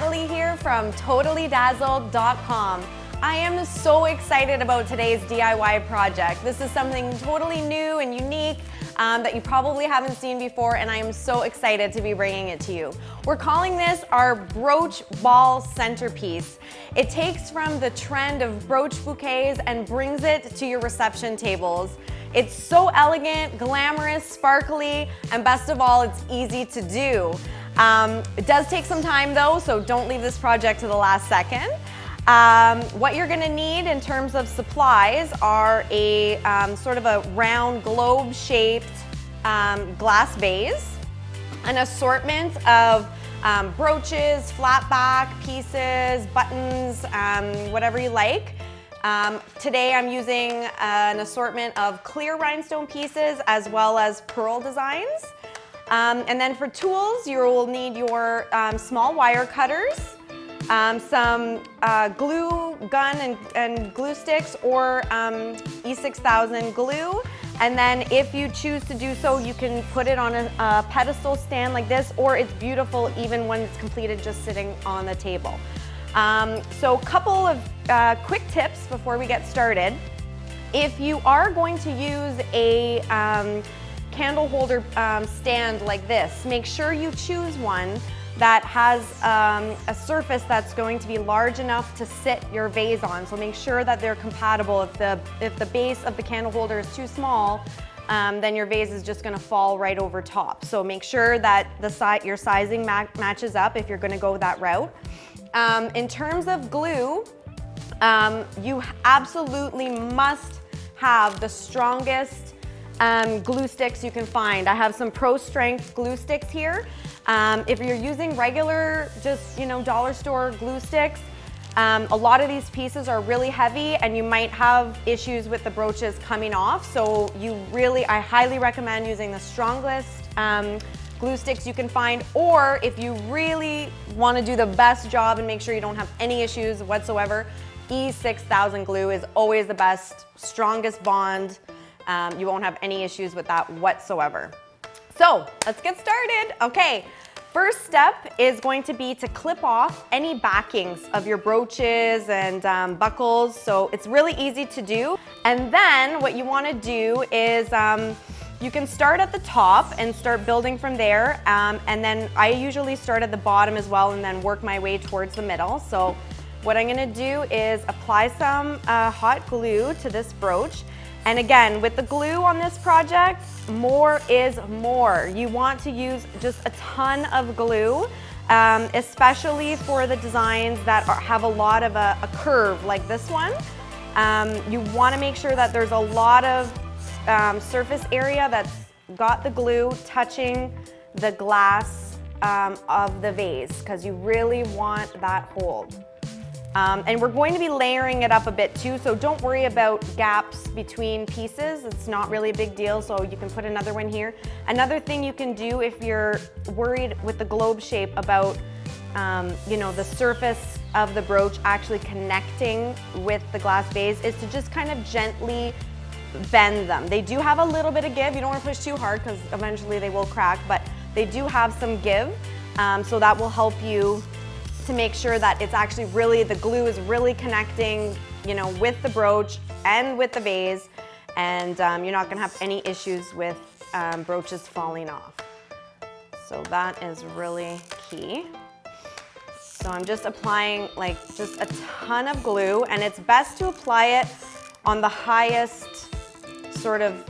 Natalie here from TotallyDazzled.com. I am so excited about today's DIY project. This is something totally new and unique that you probably haven't seen before, and I am so excited to be bringing it to you. We're calling this our brooch ball centerpiece. It takes from the trend of brooch bouquets and brings it to your reception tables. It's so elegant, glamorous, sparkly, and best of all, it's easy to do. It does take some time though, so don't leave this project to the last second. What you're gonna need in terms of supplies are a sort of a round globe-shaped glass vase, an assortment of brooches, flat back pieces, buttons, whatever you like. Today I'm using an assortment of clear rhinestone pieces as well as pearl designs. And then for tools, you will need your small wire cutters, some glue gun and glue sticks, or E6000 glue. And then if you choose to do so, you can put it on a pedestal stand like this, or it's beautiful even when it's completed just sitting on the table. So a couple of quick tips before we get started. If you are going to use a candle holder stand like this, make sure you choose one that has a surface that's going to be large enough to sit your vase on. So make sure that they're compatible. If the base of the candle holder is too small, then your vase is just gonna fall right over top. So make sure that your sizing matches up if you're gonna go that route. In terms of glue, you absolutely must have the strongest glue sticks you can find. I have some pro strength glue sticks here. If you're using regular, just dollar store glue sticks, a lot of these pieces are really heavy and you might have issues with the brooches coming off. So I highly recommend using the strongest glue sticks you can find, or if you really want to do the best job and make sure you don't have any issues whatsoever, E6000 glue is always the best, strongest bond. You won't have any issues with that whatsoever. So let's get started. Okay, first step is going to be to clip off any backings of your brooches and buckles. So it's really easy to do. And then what you want to do is you can start at the top and start building from there. And then I usually start at the bottom as well and then work my way towards the middle. So what I'm gonna do is apply some hot glue to this brooch. And again, with the glue on this project, more is more. You want to use just a ton of glue, especially for the designs that have a lot of a curve like this one. You want to make sure that there's a lot of surface area that's got the glue touching the glass of the vase, because you really want that hold. And we're going to be layering it up a bit too, so don't worry about gaps between pieces. It's not really a big deal, so you can put another one here. Another thing you can do if you're worried with the globe shape about the surface of the brooch actually connecting with the glass vase is to just kind of gently bend them. They do have a little bit of give. You don't want to push too hard because eventually they will crack, but they do have some give, so that will help you to make sure that it's actually the glue is really connecting, with the brooch and with the vase, and you're not gonna have any issues with brooches falling off. So that is really key. So I'm just applying just a ton of glue, and it's best to apply it on the highest sort of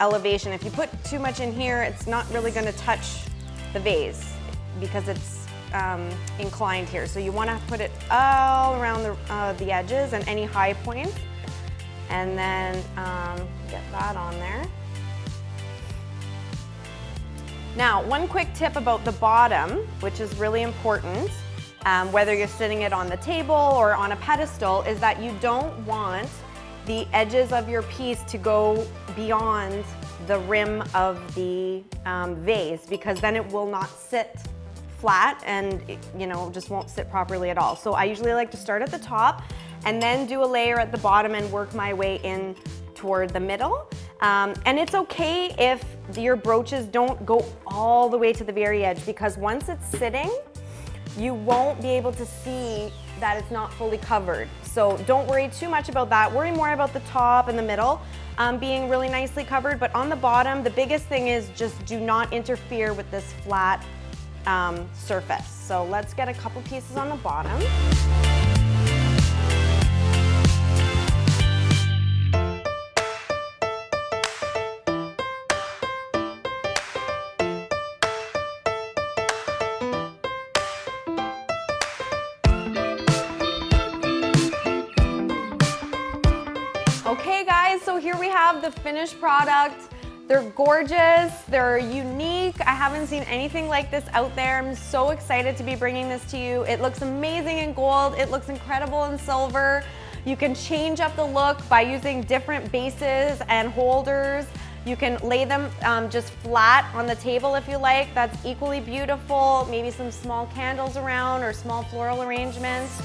elevation. If you put too much in here, it's not really gonna touch the vase because it's inclined here. So you want to put it all around the edges and any high points, and then get that on there. Now, one quick tip about the bottom, which is really important, whether you're sitting it on the table or on a pedestal, is that you don't want the edges of your piece to go beyond the rim of the vase, because then it will not sit flat and just won't sit properly at all. So I usually like to start at the top and then do a layer at the bottom and work my way in toward the middle. And it's okay if your brooches don't go all the way to the very edge, because once it's sitting, you won't be able to see that it's not fully covered. So don't worry too much about that. Worry more about the top and the middle being really nicely covered. But on the bottom, the biggest thing is just do not interfere with this flat surface. So let's get a couple pieces on the bottom. Okay guys, so here we have the finished product. They're gorgeous, they're unique. I haven't seen anything like this out there. I'm so excited to be bringing this to you. It looks amazing in gold, it looks incredible in silver. You can change up the look by using different bases and holders. You can lay them just flat on the table if you like. That's equally beautiful. Maybe some small candles around or small floral arrangements.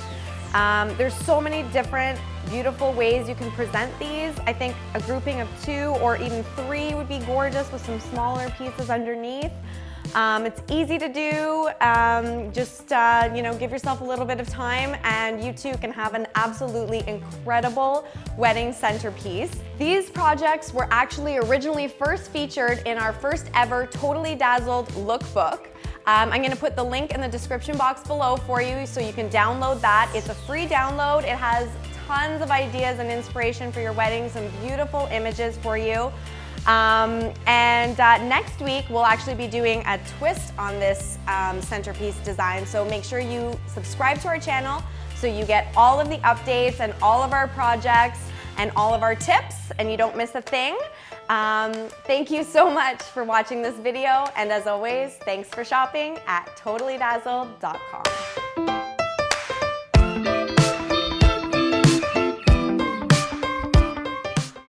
There's so many different beautiful ways you can present these. I think a grouping of 2 or even 3 would be gorgeous with some smaller pieces underneath. It's easy to do. You know, give yourself a little bit of time and you too can have an absolutely incredible wedding centerpiece. These projects were actually originally first featured in our first ever Totally Dazzled lookbook. I'm gonna put the link in the description box below for you so you can download that. It's a free download. It has tons of ideas and inspiration for your wedding, some beautiful images for you. Next week, we'll actually be doing a twist on this centerpiece design. So make sure you subscribe to our channel so you get all of the updates and all of our projects and all of our tips and you don't miss a thing. Thank you so much for watching this video, and as always, thanks for shopping at totallydazzled.com.